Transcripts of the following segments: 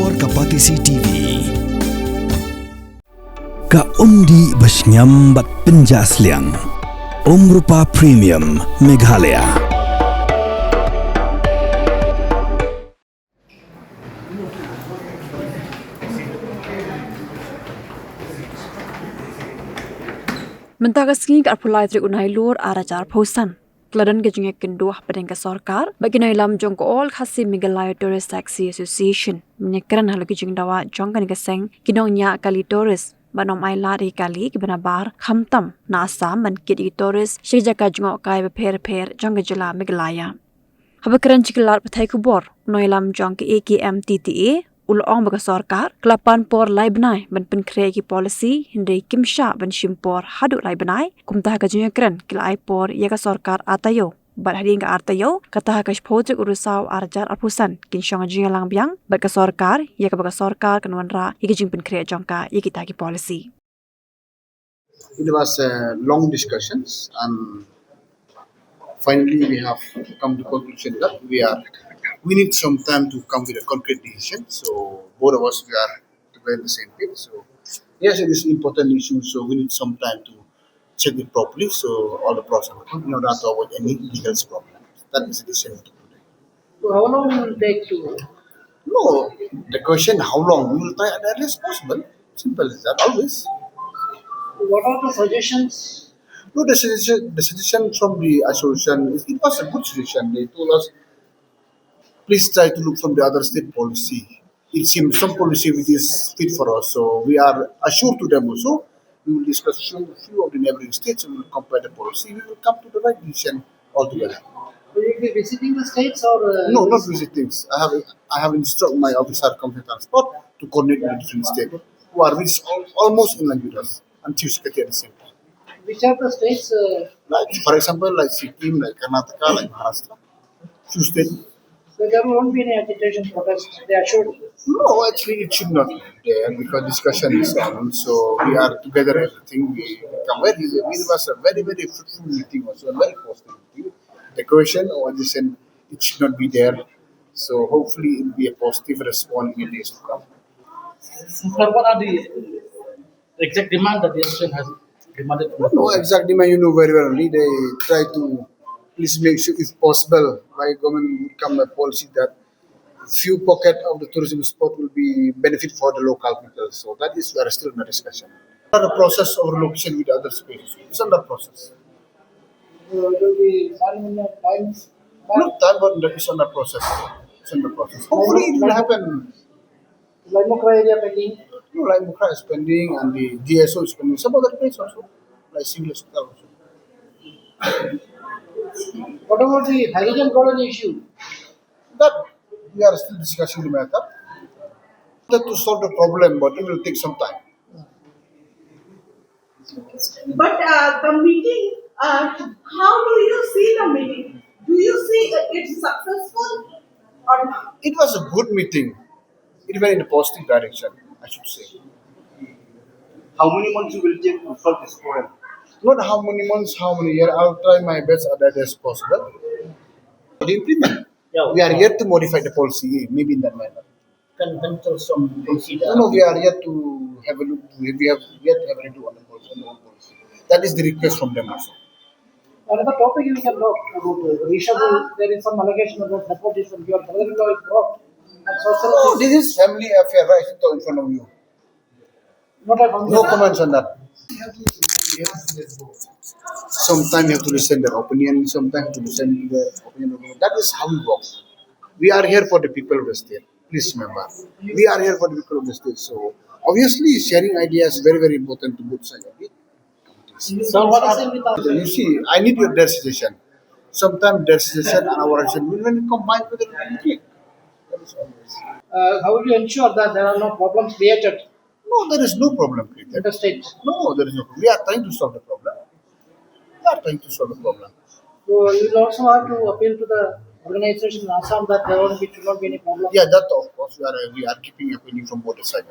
Bor ka Polisi TV. Ka undi basnyam bat penjasliang. Rupa Premium Meghalaya. Mentagasking arpulai tri unai lur arajar posan. Kladan gejunge kenduah padeng ke Sorkar bagi nailam jong all khasi Meghalaya Tourist Taxi Association menyekran hal gejung dawa jong kan geseng kinong nya kali tourist banom ai lari kali ke benabar khamtam na asam man kidi tourist shijaka jong kai be pher jong gejala Meghalaya. Habakran chiklar pathai kubor noilam jong ke AKMTTA ulong baga Sorkar kelapan por lai benai ban Pynkhreh ki Polisi hindai kimsha ban shimpor hadu lai benai kumtah ka junyakran kila ai por ya ka Sorkar Taïew bat hading ka Taïew kata ka project urusau arjar apusan kin shong junyalang biang bat ka Sorkar ya ka baga Sorkar kanwanra ya jing Pynkhreh jongka ya kita ki Polisi. It was long discussions and finally we have come to conclusion that we need some time to come with a concrete decision. So both of us we are together in the same page. So yes, it is an important issue. So we need some time to check it properly. So all the process in order to avoid any legal problem. That is the decision today. So how long will it take to? No, the question how long we will try as early as possible. Simple as that. Always. What are the suggestions? No, the suggestion from the association it was a good suggestion. They told us please try to look from the other state policy. It seems some policy which is fit for us. So we are assured to them also. We will discuss few of the neighboring states and we will compare the policy. We will come to the right decision altogether. Will you be visiting the states or? No, not visiting. I have instructed my officer coming transport to coordinate with the different states who are almost in line with us and chief secretary at the same time. Which are the states? Like for example, like Sikkim, like Karnataka, like Maharashtra, few states. So there won't be any agitation protest. They assured. No, actually, it should not be there because discussion is on. So we are together. Everything we come very. It was a very fruitful meeting. Also, a very positive meeting. The question or addition, it should not be there. So hopefully, it will be a positive response in the days to come. Sir, what are the exact demand that the association has demanded? No exact demand. You know very well. Only they try to please make sure, if possible, by government would come a policy that few pocket of the tourism spot will be benefit for the local people. So that is we are still in the discussion. The process of relocation with other spaces. It's under process. Will be time? Not time, but it's under process. It's under process. Hopefully it will happen. Akmtta area pending. No, like Mukha is pending and the DSO is pending. Some other place also, like single hospital also. What about the hydrogen colony issue? That we are still discussing the matter. That to solve the problem, but it will take some time. But the meeting, how do you see the meeting? Do you see it successful or not? It was a good meeting. It went in a positive direction, I should say. How many months you will take to solve this problem? Not how many months, how many years. I'll try my best as possible. The implement. Yeah, We are yet to modify the policy, maybe in that manner. can tell some consider. No, we are yet to have a look. We have yet to have a look on the policy. That is the request from them also. Another topic we can talk about reshuffle. There is some allegation about nepotism. Your brother-in-law is brought. And social No, this is family affair right in front of you. not a No comments on that. Sometimes you have to listen to their opinion, sometimes to listen to the opinion of that is how we work. We are here for the people of the state. Please remember. We are here for the people of the state. So obviously sharing ideas is very important to both sides of it. So what are the You see, I need their suggestion. Sometimes their suggestion and our action will when combined with the click. That is always. how will you ensure that there are no problems created No, there is no problem in created. the state? No, there is no problem. We are trying to solve the problem. We are trying to solve the problem. So you will also have to appeal to the organization in Assam that should not be any problem. Yeah, that of course we are keeping opinion from both sides.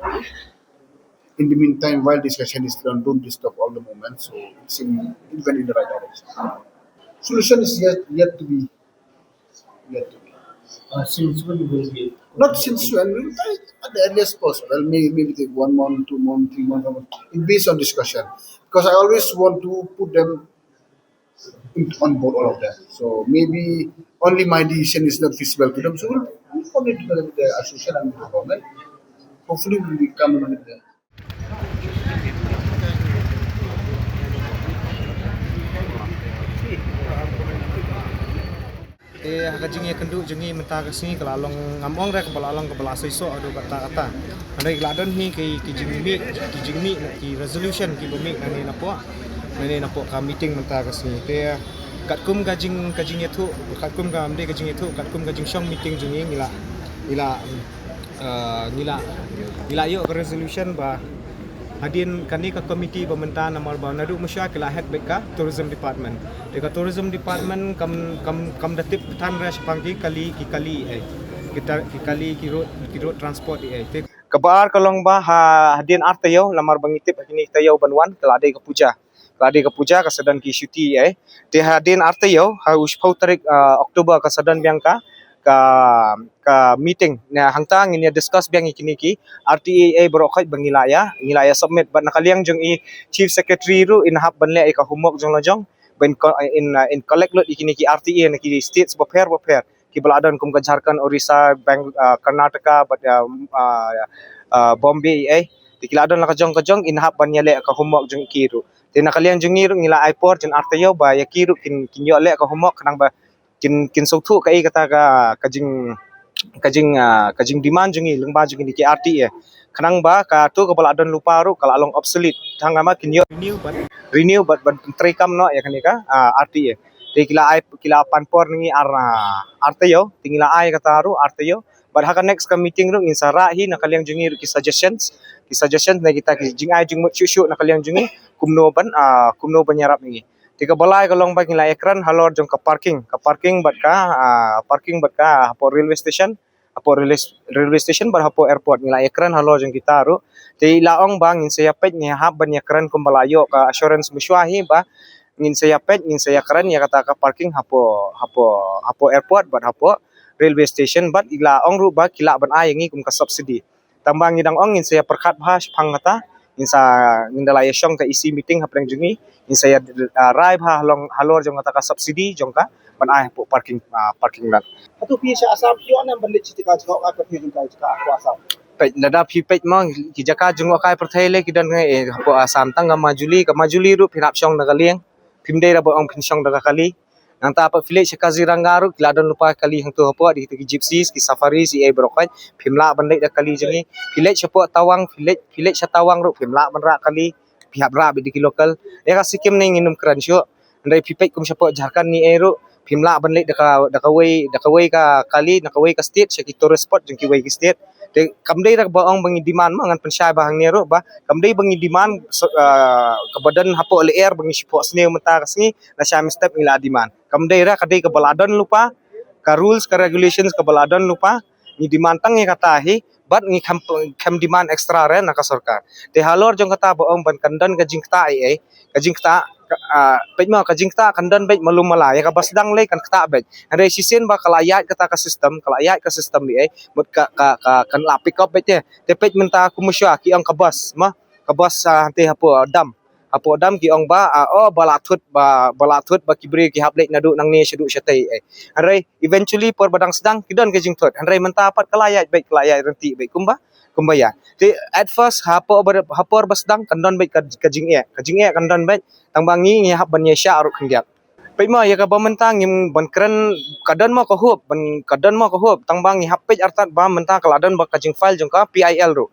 In the meantime, while discussion is done, don't disturb all the moments. So it went in the right direction. Solution is yet to be. Yet to be. Since when will be? Not since when. at the earliest possible, maybe take 1 month, 2 months, 3 months, based on discussion. Because I always want to put them on board all of them. So maybe only my decision is not feasible to them. So we'll coordinate together with the association and with the government. Hopefully we will come in with the Hakajingi kendu jengi menta kesini kelalong ngamong rek kebalalong kebalasa iso adu kata-kata. Andai gladon ni ki jingmi ki resolution ki bumi nani napo ka meeting menta kesini. Te katkum kajing itu katkum ka amde kajing itu katkum kajing shong meeting jengi ngila yo ke resolution ba hadin kani ka komiti pemerintahan amal ba nadu musyakilah head beka tourism department deka tourism department kam datip tan ras pangki kali kita ki road transport kabar kalong ba hadin artayo lamar bangitip kini tayo banwan kelade ke puja kasadan ki syuti te hadin artayo ha uspau tarik Oktober kasadan biangka ka meeting na hangtang ini discuss biang ikini ki RTA berokait ngilaya submit but nakaliang jong i chief secretary ru in hab banle ka humok jong lajong ben in collect lot ikini ki RTA na ki states baper ki baladan kum ka Jharkhand Orissa Karnataka but Bombay dikiladon la ka jong in hab banle ka humok jong ki ru te nakaliang jong ru ngila airport jong RTA ba yakiru kin yo le ka humok kanang ba kin sautu kai kata kajing demand jungi lengba jungi di RTA kanang ba ka tu ka baladon lupa ru kala along obsolete thang ama kin yo renew but trekam no ya kanika RTA te kila panpor ni RTO tingila ai kata ru RTO but haka next ka meeting ru ngin sara hi nakaliang jungi ru ki suggestions na kita ki jing ai jing mut shushu nakaliang jungi kumno ban yarap ni tiga balai kalong bagi la ekran halor jong ka parking bat ka hapo railway station bar hapo airport nila ekran halor jong kita ru te laong bang in saya pet ni hab ban ekran kum balayo ka assurance musyahi ba ngin saya kran ya kata ka parking hapo airport bat hapo railway station bat ilaong ru ba kila ban ayangi kum ka subsidy tambang ngidang ong ngin saya perkat bahas pangata insa ngindalaya syong ka isi meeting hapreng jungi insa ya rai ha halor jong kata ka subsidi jong ka ban ai po parking lot Atu pi sa asam yo na banlit chitika jok ka perhujung ka aku asam. pe nada phi pe ma ki jaka jong kai perthele ki dan ngai hapo asam tang ka majuli ru phirap syong daga lieng phimdei ra bo ong phin syong daga kali nang ta pa village Kaziranga ru kiladon lupa kali hang tu hapo di ki gypsies ki safari si brokai phimla bandai da kali jengi village hapo tawang village tawang ru phimla banra kali pihak ra di ki local ka sikim ning inum kransyo ndai phipek kum sapo Jharkhand ni eru phimla bandai da ka way ka kali na ka way ka state seki tourist spot jeng ki way ki state te kamdei ra ba ong bangi demand ma ngan pensai bahang ni ru ba kamdei bangi demand kebadan hapo le air bangi sipo sne menta kasni na syam step ila demand kamdei ra kadai ke baladon lupa ka rules ka regulations ke baladon lupa ni demand tang ye kata hi bat ni kam demand extra re na ka Sorkar te halor jong kata ba ong ban kandan ka jingta pejma ka jingta kandan bet malum mala ya ka basdang le kan kata bet re sisen ba kalayat kata ka system ni mut ka kan la pick up bet te pej menta kumusya ki ang kabas te hapo dam ki ong ba balatut ba kibre ki hablek nadu nang ni sedu syate re eventually por badang sedang kidan ke jingtot re menta apat kalayat renti bet kumbaya te at first hapor basdang kandon bet kajing kandon bet tangbangi ngi hab ban yesha aruk kenggiak pema ya ka bamenta ngim ban kren kadan mo ko hub tangbang ngi hapej artat ba menta kaladan ba kajing file jong ka PIL ru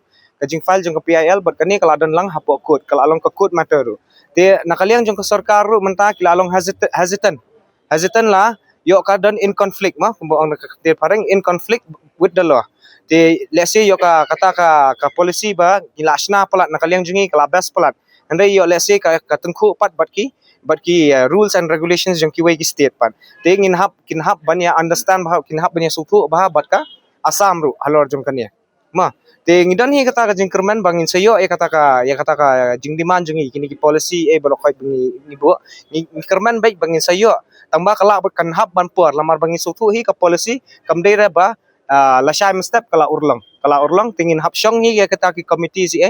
bat kani kaladan lang hapo code kalalong ka code matter ru te nakaliang jong ka Sorkar ru menta kilalong hesitant la yo kadan in conflict ma kumbo ang te pareng in conflict with the law te let's say yo ka kata ka policy ba gilasna palat nakaliang jongi kalabas palat andai yo let's say ka tengku pat bat ki rules and regulations jong ki way ki state pat te kin hab banya understand bah kin hab banya supu bah bat ka asam ru halor jong kania ma te ngidan hi kata ka jingkerman bangin sayo kata ka jingdiman jongi kini ki policy blokai ni bo ni kerman baik bangin sayo tamba kala kan hab ban por lamar bangin sutu hi ka policy kamdei ra ba la shai step kala urlang tingin hap syong ni ya kata ki committee si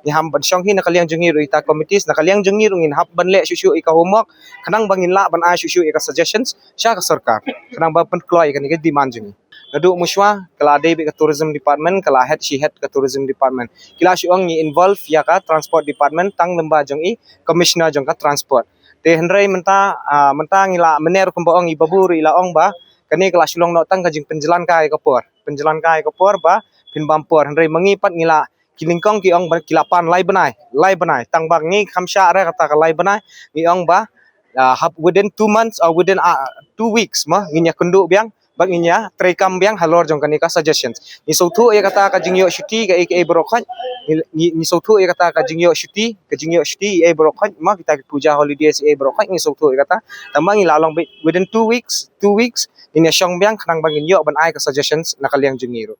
ni ham ban syong hi na kaliang jungi ru ita committees na kaliang jungi ru ngin hap ban le shu ika homework kanang bangin la ban a shu ika suggestions sya ka sarkar kanang ba pen kloi kan ni demand jungi nadu muswa kala de bi ka tourism department kala head ka tourism department kila syong ni involve ya ka transport department tang lemba jong i commissioner jong ka transport te henrei menta ngila mener kumbaong ibabur ila ong ba kani kelas long no tang kajing penjalan kai kapor ba pin bampor henrei mengipat ngila kilingkong ki ong kilapan lai benai tang bang ni khamsha ra kata ka lai benai ni ong ba within 2 months or within 2 weeks ma nginya kundu biang bang inya trekam biang halor jong kani ka suggestions ni sautu ya kata ka jingyo shuti ka brokhat ni sautu ya kata ka jingyo shuti brokhat ma kita puja holidays brokhat ni sautu ya kata tamang ilalong within 2 weeks ini syong biang kanang bangin yo ban ai ka suggestions nakaliang jingiro